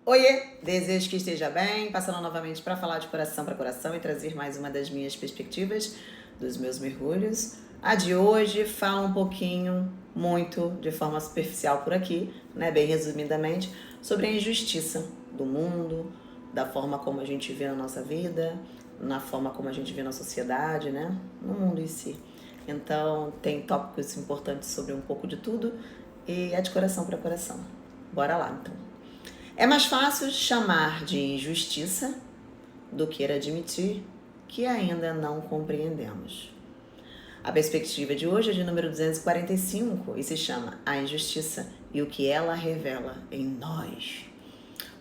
Oiê, desejo que esteja bem, passando novamente para falar de coração para coração e trazer mais uma das minhas perspectivas dos meus mergulhos. A de hoje fala um pouquinho, muito, de forma superficial por aqui, né, bem resumidamente, sobre a injustiça do mundo, da forma como a gente vê na nossa vida, na forma como a gente vê na sociedade, né, no mundo em si. Então, tem tópicos importantes sobre um pouco de tudo e é de coração para coração. Bora lá, então. É mais fácil chamar de injustiça do que admitir que ainda não compreendemos. A perspectiva de hoje é de número 245 e se chama A Injustiça e o que ela revela em nós.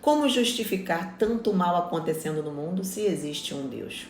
Como justificar tanto mal acontecendo no mundo se existe um Deus?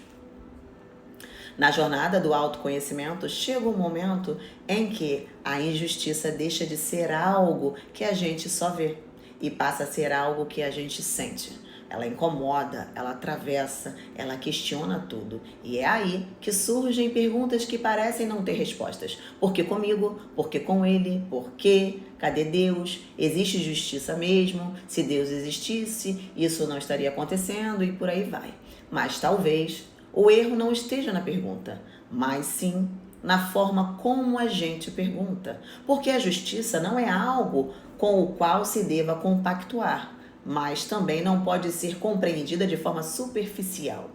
Na jornada do autoconhecimento, chega um momento em que a injustiça deixa de ser algo que a gente só vê e passa a ser algo que a gente sente. Ela incomoda, ela atravessa, ela questiona tudo. E é aí que surgem perguntas que parecem não ter respostas. Por que comigo? Por que com ele? Por quê? Cadê Deus? Existe justiça mesmo? Se Deus existisse, isso não estaria acontecendo e por aí vai. Mas talvez o erro não esteja na pergunta, mas sim na forma como a gente pergunta. Porque a justiça não é algo com o qual se deva compactuar, mas também não pode ser compreendida de forma superficial.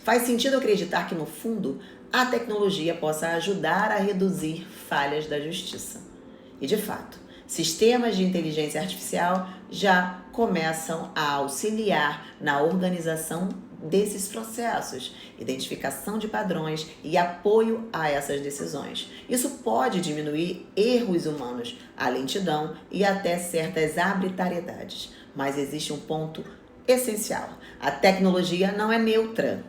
Faz sentido acreditar que, no fundo, a tecnologia possa ajudar a reduzir falhas da justiça. E, de fato, sistemas de inteligência artificial já começam a auxiliar na organização desses processos, identificação de padrões e apoio a essas decisões. Isso pode diminuir erros humanos, a lentidão e até certas arbitrariedades. Mas existe um ponto essencial. A tecnologia não é neutra.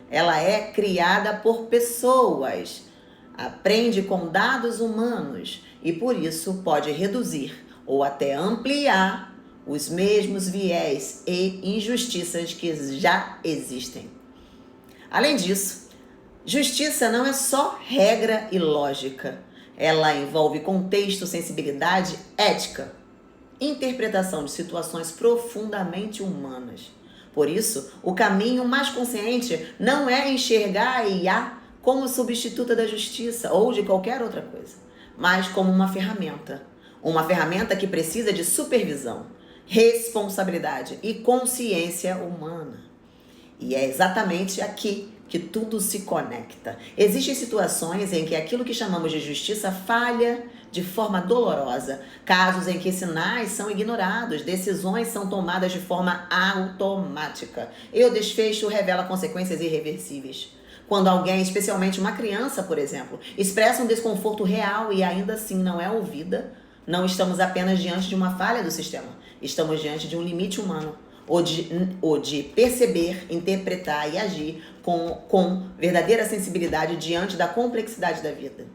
Ela é criada por pessoas, aprende com dados humanos e por isso pode reduzir ou até ampliar os mesmos viés e injustiças que já existem. Além disso, justiça não é só regra e lógica. Ela envolve contexto, sensibilidade, ética, interpretação de situações profundamente humanas. Por isso, o caminho mais consciente não é enxergar a IA como substituta da justiça ou de qualquer outra coisa, mas como uma ferramenta. Uma ferramenta que precisa de supervisão, responsabilidade e consciência humana. E é exatamente aqui que tudo se conecta. Existem situações em que aquilo que chamamos de justiça falha de forma dolorosa, casos em que sinais são ignorados, decisões são tomadas de forma automática e o desfecho revela consequências irreversíveis. Quando alguém, especialmente uma criança, por exemplo, expressa um desconforto real e ainda assim não é ouvida, não estamos apenas diante de uma falha do sistema, estamos diante de um limite humano, ou de perceber, interpretar e agir com verdadeira sensibilidade diante da complexidade da vida.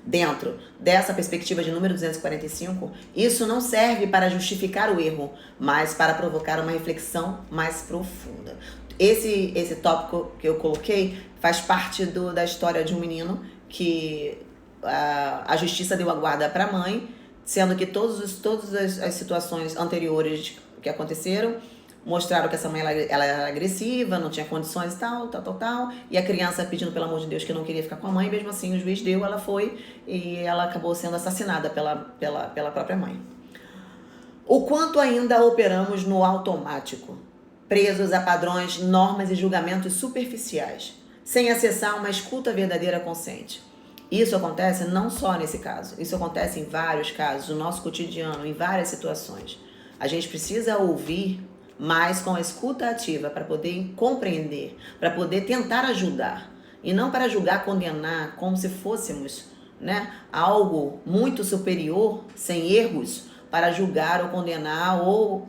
Dentro dessa perspectiva de número 245, isso não serve para justificar o erro, mas para provocar uma reflexão mais profunda. Esse tópico que eu coloquei faz parte da história de um menino que a justiça deu a guarda para a mãe, sendo que todas as situações anteriores que aconteceram mostraram que essa mãe ela era agressiva, não tinha condições e tal, e a criança pedindo pelo amor de Deus que não queria ficar com a mãe, mesmo assim o juiz deu, ela foi e ela acabou sendo assassinada pela própria mãe. O quanto ainda operamos no automático, presos a padrões, normas e julgamentos superficiais, sem acessar uma escuta verdadeira consciente. Isso acontece não só nesse caso, isso acontece em vários casos, no nosso cotidiano, em várias situações. A gente precisa ouvir mais com a escuta ativa para poder compreender, para poder tentar ajudar e não para julgar, condenar como se fôssemos, algo muito superior, sem erros, para julgar ou condenar ou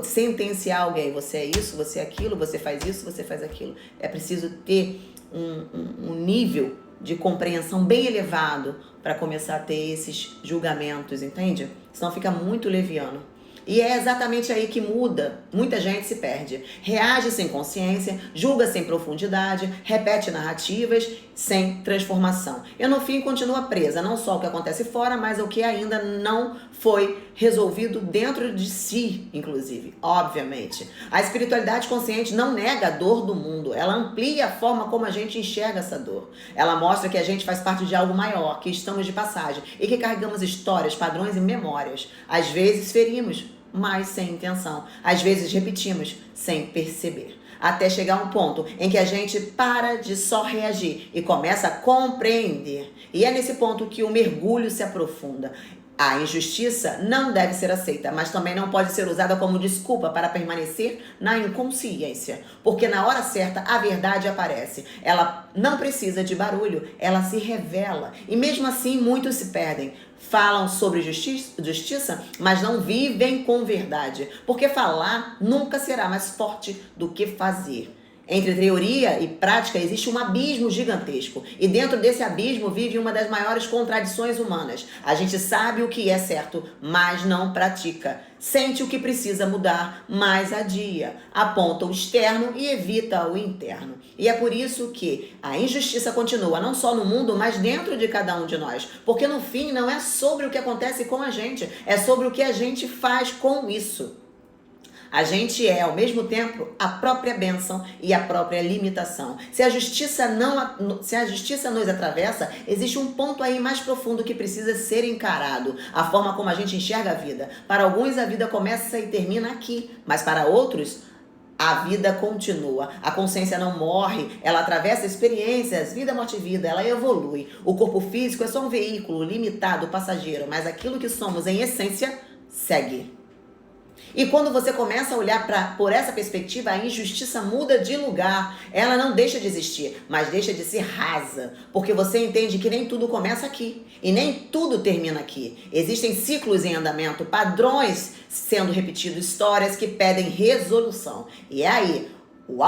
sentenciar alguém. Você é isso, você é aquilo, você faz isso, você faz aquilo. É preciso ter um nível de compreensão bem elevado para começar a ter esses julgamentos, entende? Senão fica muito leviano. E é exatamente aí que muda. Muita gente se perde. Reage sem consciência, julga sem profundidade, repete narrativas, sem transformação. E no fim continua presa, não só o que acontece fora, mas o que ainda não foi resolvido dentro de si, inclusive, obviamente. A espiritualidade consciente não nega a dor do mundo, ela amplia a forma como a gente enxerga essa dor. Ela mostra que a gente faz parte de algo maior, que estamos de passagem e que carregamos histórias, padrões e memórias. Às vezes ferimos, mas sem intenção. Às vezes repetimos, sem perceber. Até chegar um ponto em que a gente para de só reagir e começa a compreender. E é nesse ponto que o mergulho se aprofunda. A injustiça não deve ser aceita, mas também não pode ser usada como desculpa para permanecer na inconsciência. Porque na hora certa a verdade aparece. Ela não precisa de barulho, ela se revela. E mesmo assim muitos se perdem. Falam sobre justiça, mas não vivem com verdade. Porque falar nunca será mais forte do que fazer. Entre teoria e prática existe um abismo gigantesco. E dentro desse abismo vive uma das maiores contradições humanas. A gente sabe o que é certo, mas não pratica. Sente o que precisa mudar, mas adia. Aponta o externo e evita o interno. E é por isso que a injustiça continua, não só no mundo, mas dentro de cada um de nós. Porque no fim não é sobre o que acontece com a gente, é sobre o que a gente faz com isso. A gente é, ao mesmo tempo, a própria bênção e a própria limitação. Se a justiça nos atravessa, existe um ponto aí mais profundo que precisa ser encarado. A forma como a gente enxerga a vida. Para alguns, a vida começa e termina aqui, mas para outros, a vida continua. A consciência não morre, ela atravessa experiências, vida, morte e vida, ela evolui. O corpo físico é só um veículo limitado, passageiro, mas aquilo que somos em essência segue. E quando você começa a olhar por essa perspectiva, a injustiça muda de lugar. Ela não deixa de existir, mas deixa de ser rasa. Porque você entende que nem tudo começa aqui e nem tudo termina aqui. Existem ciclos em andamento, padrões sendo repetidos, histórias que pedem resolução. E é aí o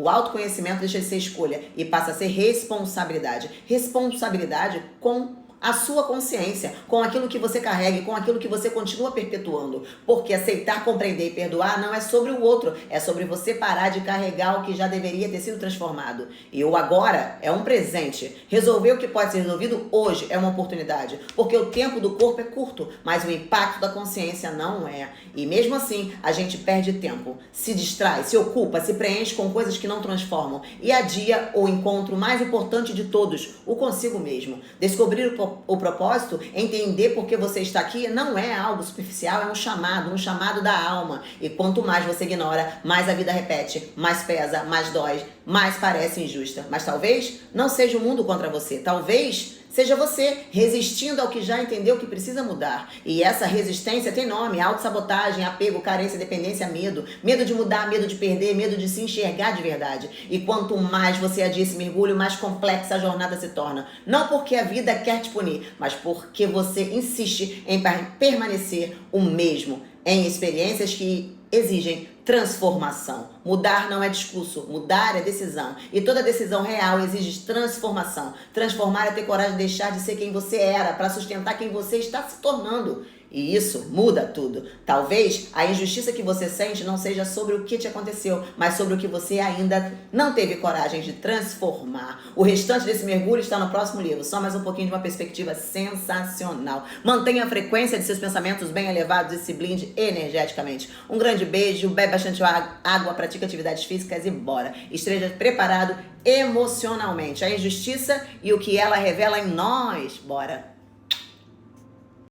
autoconhecimento deixa de ser escolha e passa a ser responsabilidade. Responsabilidade com a sua consciência, com aquilo que você carrega, com aquilo que você continua perpetuando. Porque aceitar, compreender e perdoar não é sobre o outro, é sobre você parar de carregar o que já deveria ter sido transformado. E o agora é um presente. Resolver o que pode ser resolvido hoje é uma oportunidade. Porque o tempo do corpo é curto, mas o impacto da consciência não é. E mesmo assim, a gente perde tempo, se distrai, se ocupa, se preenche com coisas que não transformam e adia o encontro mais importante de todos, o consigo mesmo. Descobrir o propósito, entender por que você está aqui, não é algo superficial, é um chamado da alma. E quanto mais você ignora, mais a vida repete, mais pesa, mais dói, mais parece injusta. Mas talvez não seja o mundo contra você, talvez seja você resistindo ao que já entendeu que precisa mudar. E essa resistência tem nome: autossabotagem, apego, carência, dependência, medo. Medo de mudar, medo de perder, medo de se enxergar de verdade. E quanto mais você adia esse mergulho, mais complexa a jornada se torna. Não porque a vida quer te punir, mas porque você insiste em permanecer o mesmo, em experiências que exigem transformação. Mudar não é discurso, mudar é decisão. E toda decisão real exige transformação. Transformar é ter coragem de deixar de ser quem você era para sustentar quem você está se tornando. E isso muda tudo. Talvez a injustiça que você sente não seja sobre o que te aconteceu, mas sobre o que você ainda não teve coragem de transformar. O restante desse mergulho está no próximo livro. Só mais um pouquinho de uma perspectiva sensacional. Mantenha a frequência de seus pensamentos bem elevados e se blinde energeticamente. Um grande beijo, bebe bastante água, pratica atividades físicas e bora. Esteja preparado emocionalmente. A injustiça e o que ela revela em nós. Bora!